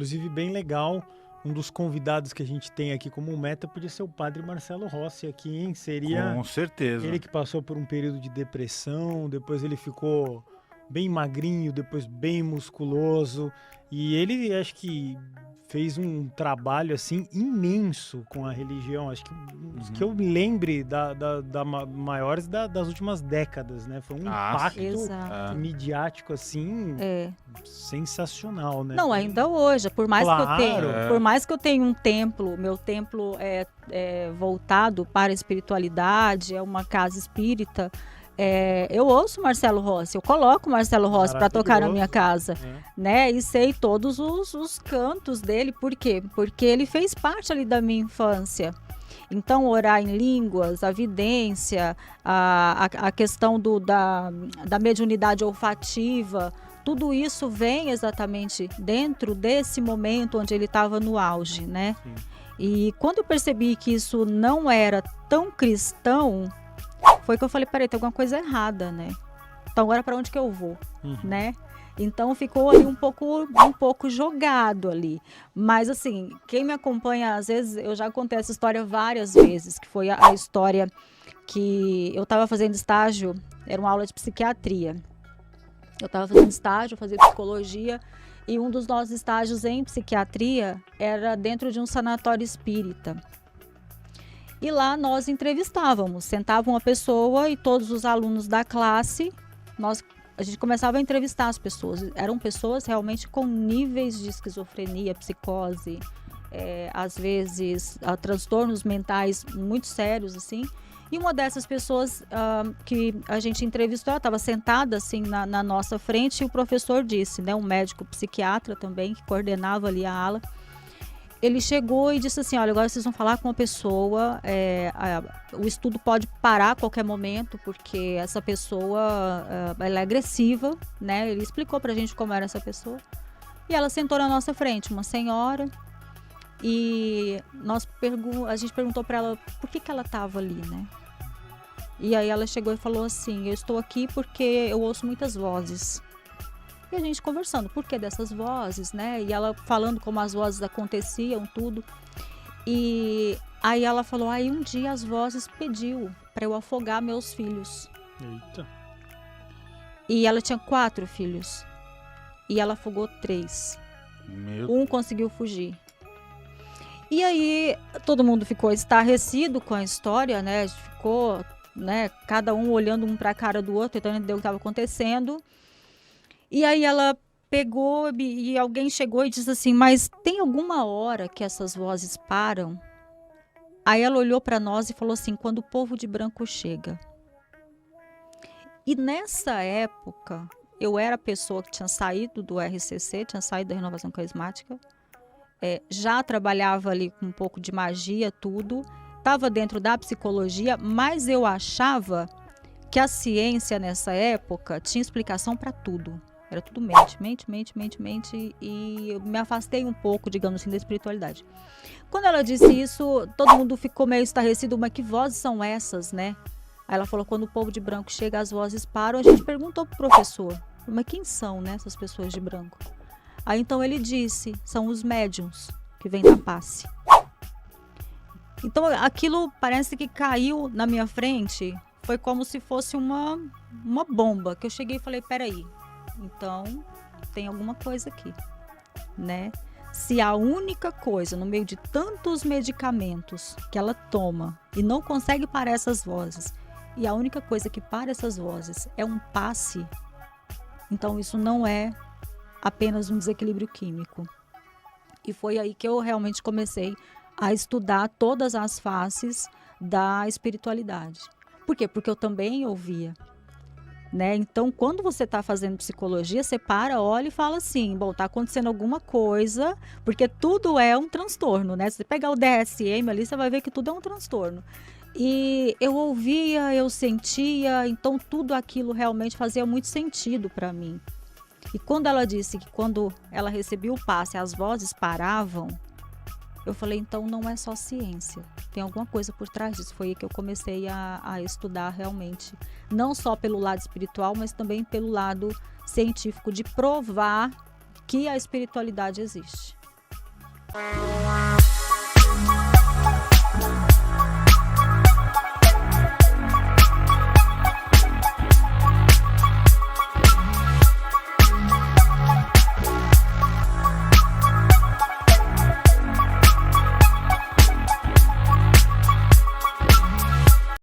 Inclusive, bem legal. Um dos convidados que a gente tem aqui como meta podia ser o padre Marcelo Rossi aqui, hein? Seria Com certeza. ele que passou por um período de depressão, depois ele ficou bem magrinho, depois bem musculoso. E ele, acho que fez um trabalho, assim, imenso com a religião. Acho que os que eu me lembre maiores das últimas décadas, né? Foi um impacto Exato. midiático, assim, sensacional, né? Não, ainda hoje, por mais que eu tenha um templo, meu templo é voltado para a espiritualidade, é uma casa espírita, eu ouço Marcelo Rossi, eu coloco Marcelo Rossi para tocar na minha casa, né? E sei todos os cantos dele, por quê? Porque ele fez parte ali da minha infância. Então, orar em línguas, a vidência, a questão da mediunidade olfativa, tudo isso vem exatamente dentro desse momento onde ele estava no auge, né? Sim. E quando eu percebi que isso não era tão cristão, foi que eu falei, peraí, tem alguma coisa errada, né? Então agora para onde que eu vou, né? Então ficou ali um pouco jogado ali. Mas assim, quem me acompanha, às vezes, eu já contei essa história várias vezes, que foi a história que eu estava fazendo estágio, era uma aula de psiquiatria. Eu estava fazendo estágio, fazia psicologia, e um dos nossos estágios em psiquiatria era dentro de um sanatório espírita. E lá nós entrevistávamos, sentava uma pessoa e todos os alunos da classe, a gente começava a entrevistar as pessoas. Eram pessoas realmente com níveis de esquizofrenia, psicose, às vezes transtornos mentais muito sérios, assim. E uma dessas pessoas que a gente entrevistou, ela estava sentada assim na nossa frente e o professor disse, né, um médico psiquiatra também, que coordenava ali a ala, ele chegou e disse assim, olha, agora vocês vão falar com uma pessoa, o estudo pode parar a qualquer momento, porque essa pessoa ela é agressiva, né? Ele explicou pra gente como era essa pessoa. E ela sentou na nossa frente, uma senhora, e a gente perguntou para ela por que ela estava ali, né? E aí ela chegou e falou assim, eu estou aqui porque eu ouço muitas vozes. E a gente conversando, por que dessas vozes, né? E ela falando como as vozes aconteciam, tudo. E aí ela falou, aí um dia as vozes pediu para eu afogar meus filhos. Eita. E ela tinha 4 filhos. E ela afogou 3. Um conseguiu fugir. E aí todo mundo ficou estarrecido com a história, né? Ficou, né, cada um olhando um para a cara do outro, tentando entender o que estava acontecendo. E aí ela pegou e alguém chegou e disse assim, mas tem alguma hora que essas vozes param? Aí ela olhou para nós e falou assim, quando o povo de branco chega. E nessa época, eu era a pessoa que tinha saído do RCC, tinha saído da Renovação Carismática, já trabalhava ali com um pouco de magia, tudo, estava dentro da psicologia, mas eu achava que a ciência nessa época tinha explicação para tudo. Era tudo mente, e eu me afastei um pouco, digamos assim, da espiritualidade. Quando ela disse isso, todo mundo ficou meio estarrecido, mas que vozes são essas, né? Aí ela falou, quando o povo de branco chega, as vozes param. A gente perguntou pro professor, mas quem são, né, essas pessoas de branco? Aí então ele disse, são os médiuns que vêm da passe. Então aquilo parece que caiu na minha frente, foi como se fosse uma bomba, que eu cheguei e falei, peraí, então tem alguma coisa aqui, né? Se a única coisa, no meio de tantos medicamentos que ela toma e não consegue parar essas vozes, e a única coisa que para essas vozes é um passe, então isso não é apenas um desequilíbrio químico. E foi aí que eu realmente comecei a estudar todas as faces da espiritualidade. Por quê? Porque eu também ouvia, né? Então, quando você está fazendo psicologia, você para, olha e fala assim, bom, está acontecendo alguma coisa, porque tudo é um transtorno, né? Se você pegar o DSM ali, você vai ver que tudo é um transtorno. E eu ouvia, eu sentia, então tudo aquilo realmente fazia muito sentido para mim. E quando ela disse que quando ela recebia o passe, as vozes paravam, eu falei, então não é só ciência, tem alguma coisa por trás disso. Foi aí que eu comecei a estudar realmente, não só pelo lado espiritual, mas também pelo lado científico, de provar que a espiritualidade existe. Música